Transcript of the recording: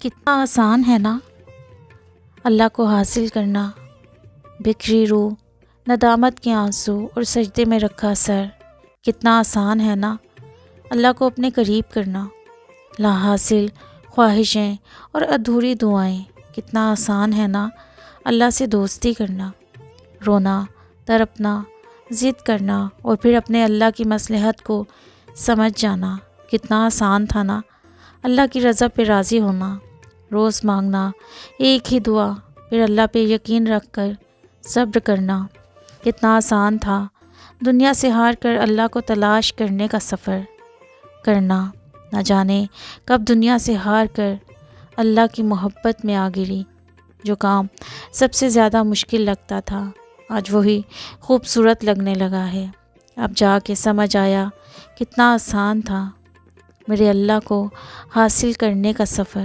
کتنا آسان ہے نا اللہ کو حاصل کرنا، بکھری روح، ندامت کے آنسو اور سجدے میں رکھا سر۔ کتنا آسان ہے نا اللہ کو اپنے قریب کرنا، لا حاصل خواہشیں اور ادھوری دعائیں۔ کتنا آسان ہے نا اللہ سے دوستی کرنا، رونا، تڑپنا، ضد کرنا اور پھر اپنے اللہ کی مصلحت کو سمجھ جانا۔ کتنا آسان تھا نا اللہ کی رضا پہ راضی ہونا، روز مانگنا ایک ہی دعا، پھر اللہ پہ یقین رکھ کر صبر کرنا۔ کتنا آسان تھا دنیا سے ہار کر اللہ کو تلاش کرنے کا سفر کرنا، نہ جانے کب دنیا سے ہار کر اللہ کی محبت میں آ گری۔ جو کام سب سے زیادہ مشکل لگتا تھا آج وہی خوبصورت لگنے لگا ہے۔ اب جا کے سمجھ آیا کتنا آسان تھا میرے اللہ کو حاصل کرنے کا سفر۔